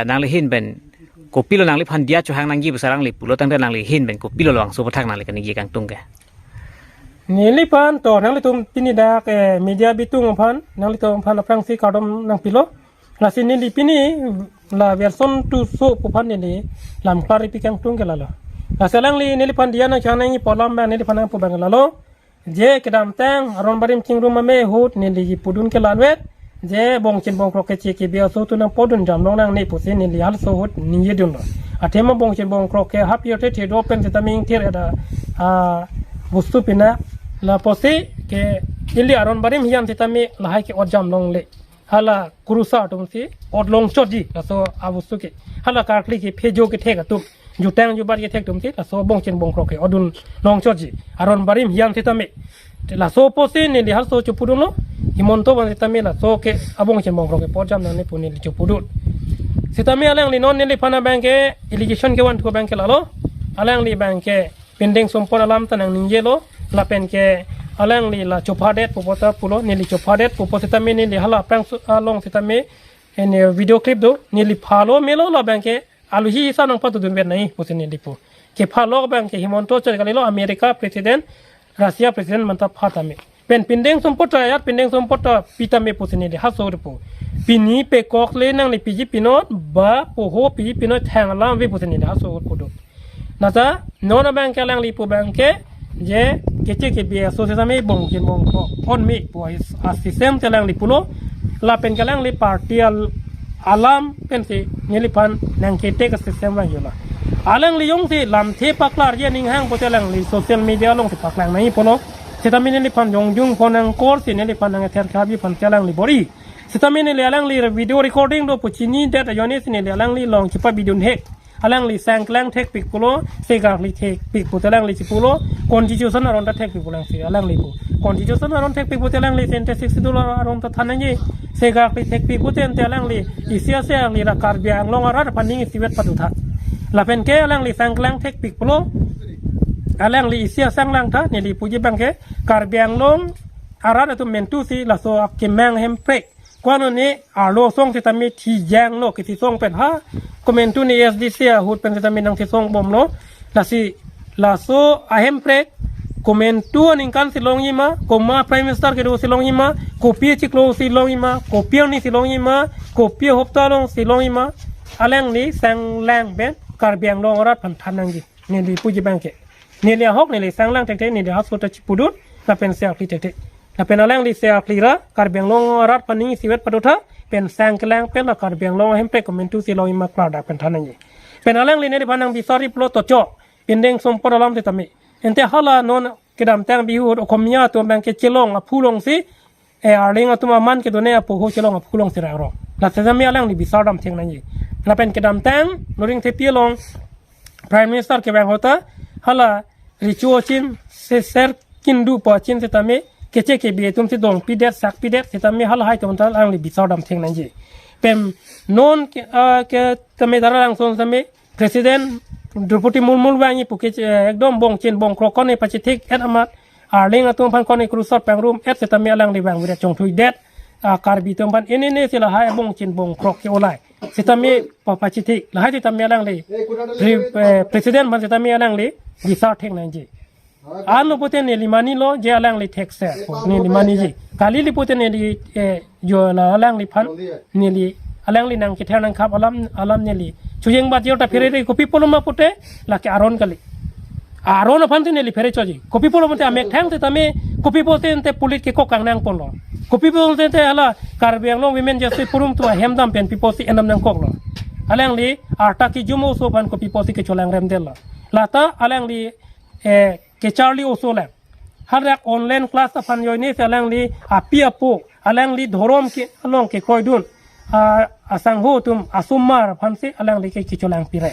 นางเลยหินเป็นกุปิโลนางเลยพันเดียจุหางนางยี่ภาษาอังกฤษปุโรตั้งแต่นางเลยหินเป็นกุปิโลหลวงสุภทักนางเลยกันยี่กังตุงแกนี่ลิพันตัวนางเลยตุมปินิดามีเดียบิตุงพันนางเลยตุมพันละฟรังซีคาร์ดอมนางปิโลลาสินี่ลิปินีลาเวอร์ซอนทูโซปุพันนี่ลามคลาริปิกังตุงแกละละลาเซลังลีนี่ลิพันเดียนางชานังยี่ปอลามแบนี่ลิพันนางปุบังละโลเจกระดามแตงอารอนบาริมคิงรูมาเมฮูดนี่ลิปุดุนแกลานเวทเจบงชินบงครอกเชกีเบียโซตุนังปอดุนจามลงนางนี่ปุสินี่ลิฮัลโซฮูดนี่ยืดุนอาเทมบงชินบงครอกเกฮับยอเทเทโดเป็นสิตามิงเทียร์บุษปินะลาโพสิเกอิลิอารอนบาริมฮิยันสิตามิลาให้เกอดจามลงเลยฮัลละครูซาตุมสิอดลงชดจีลาโซอาบุสุเกฮัลละการคลิกเพจโจเกเทกตุมอยู่แตงอยู่บาริเกเทกตุมสิลาโซบงชินบงครอกเกอดุนลงชดจีอารอนบาริมฮิยันสิตามิลาโซโพสินี่ลิฮัลโซจูปุดุนโลฮิมอนโตบันสิตามิลาโซเกอบงชินบงครอกเกปอดจามนันนี่ปุนิลิจูปุดุนสิตามิอะไรอย่างนี้นอนนี่ลิพานาแบงเกอิลิเกชันเกวันทัวแบงเกลาโลอะไรอย่างนี้แบงเกเป็นเด้งสมปอนอลามตันอย่างนี้เยโลลาเป็นเกอะไรอย่างนี้ลาจูพาเดตปุปตาปุโลนี่ลิจูพาเดตปุปสิตามินี่ลิฮัลละแปลงลงสิตามิเห็นวิดีโอคลิปดูนี่ลิพาโลเมโลลาแบงเกอาลูฮีซานังพัตุดุนเวียนไหนปุสินี่ลิปูเกพาโลแบงเกฮิมอนโตเจอกันลิโลอเมริกาประธานรัสเซียประธานมันตาพาตามิเป็นปินเด้งสมปตายาปินเด้งสมปตาปิตามิปุสินี่ลิฮัสโซรุปูปีนี้เปกอกเลนังลิปีจิปิโนดบ้าปูโฮปีจิปิโนดแทงลามวิปุสินี่ลิฮัสโซรุปูดูนะจ๊ะโนนาแบงเกลังลิปูแบงเกเจเกจิเกบีโซเซซามิบงจินบงโคพอนมิปูอาสิเซมเจลังลิปูโลลาเป็นกลังลิปาร์ตี้อาลามเป็นสินี่ลิพันนังเกเตกสิเซมวันอยู่ละอาลังลิยงสิลำเทปักลาร์เยนิงห้างปูเจลังลิโซเชียลมีเดียลงสิปักลังนี้ปูโลเซตามินี่ลิพันยงยุงพอนังโคร์สินี่ลิพันนังเทอร์คาบิพันเจลังลิบอรีสิตามินี่ลิอาลังลิวิดีโอเรคคอร์ดิ้งดูปุชินีเดตยอนิสินี่ลิอาลังลิลองชิปะวิดีโอเฮกอาลังลิแซงแกลงเทคปิกปุโลเซกาลิเทคปิกปุเตลังลิชิปุโลคอนดิจิชันอารอนตะเทคปิกปุลังสิอาลังลิปุคอนดิจิชันอารอนเทคปิกปุเตลังลิเซนเตซิกซิดูลอารอนตะทันนังยี่เซกาลิเทคปิกปุเตนเตลังลิอิเซียเซียลิราคาร์เบียงลงอาราพันนิงสิเวตปัตุทะลาเป็นเกอาลังลิแซงแกลงเทคปิกปุโลอาลังลิอิเซียแซงลังทะนี่ลิปุจิบังเกคาร์เบียงลงอาราตุเมนตุสิลาโซอักเกมังเฮมเปรกกว่านี้อาโลส่งสิตามิที่แยงโลกิที่ส่งเป็นฮะคอมเมนต์ตัวนี้ SDC หูดเป็นสิตามินังที่ส่งบ่มโลลาโซอาเฮมเปรกคอมเมนต์ตัวนี้กันสิลงยิมาคอมมาพรีเมียร์สตาร์ก็ดูสิลงยิมาโคเปียชิคโลสิลงยิมาโคเปียนี่สิลงยิมาโคเปียฮอปตาลงสิลงยิมาอะไรนี้แสงแรงเป็นการเบียงลงรัดพันทันนังจีนี่ดีผู้จีบังเกนี่เลี้ยฮอกนี่แสงแรงเทคๆนี่เลี้ยฮอกสุดจิปุดุนแล้วเป็นเสียคลีเทคแล้วเป็นอะไรที่เสียคลีระการเบียงลงรัดพันนี้สิเวตปัตุทะเป็นแสงแกลงเป็นละการเบียงลงให้เปรคอมเมนต์ทุสิลงยิมากลาดเป็นทันนังจีเป็นอะไรที่ในพันนังบิสาริปโลตโจเป็นเด้งสมปรลามที่ทำให้เห็นแต่ฮัลลานนกระดามแตงบิวคอมมิยาตัวแบงเกจลงผู้ลงสิอาร์ลิงตัวมันเกตัวเนี่ยผู้โฮชลงผู้ลงสิระรอแล้วจะมีอะไรที่บิสารัมเทงนังจีแล้วเป็นกระดามแตงนริงเทปีลงพรีเมียร์สตาร์เก็บแบงหัวตาฮัลลาริชัวชินเซอร์กินดูปอชินที่ทำให้เกจเกบีตุมสิดงปีเด็ดสักปีเด็ดที่ทำให้ฮัลลาให้ตัวนั้นอะไรบิสารัมเทงนังจีเป็นนนเกทำให้ดาราลังส่งทำให้Presiden Deputi Mulmul Wangi Pukit Ekdom Bong Chin Bong Krokone Pacitik Et Amat Arling Atung Pan Kone Krusot Pengrum Et Setami Alang Di Bang Wida Chong Tui Det Karbi Tung Pan Ini Sila Hai Bong Chin Bong Krok Ke Olai Setami Pacitik Lahai Setami Alang Li Presiden Pan Setami Alang Li Bisa Theng Nanji Anu Puten Ni Limani Lo Je Alang Li Thek Se Ni Limani Ji Kali Li Puten Ni Jo Alang Li Pan Ni Li Alang Li Nang Kither Nang Khap Alam Ni Li Chuyeng bat jota ferere kopi poloma pute laki aron kali aron aphan tine li fere choji kopi poloma te amek thang te tame kopi pote te pulit ke kokang nang polo kopi pote te ala karbiang long women justice purum tu hemdam pen piposi enam nang koklo alang li arta ki jumo so pan kopi posi ke cholang rem del lata alang li ke charlie oso la harak online class aphan yoini se alang li api apo alang li dhorom ke along ke koidun asang ho tum asumar phamsi alang li ke kicholang pire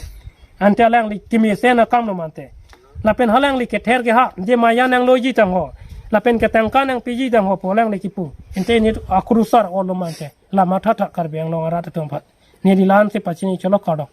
ante alang li kimi sena kam no mante lapen halang li ke ther ke ha je maya nang loji tang ho lapen ke tangka nang piji tang ho polang li kipu ente ni akrusar olo mante la matha tha kar beng no ara tum phat ni dilan se pachini cholo kado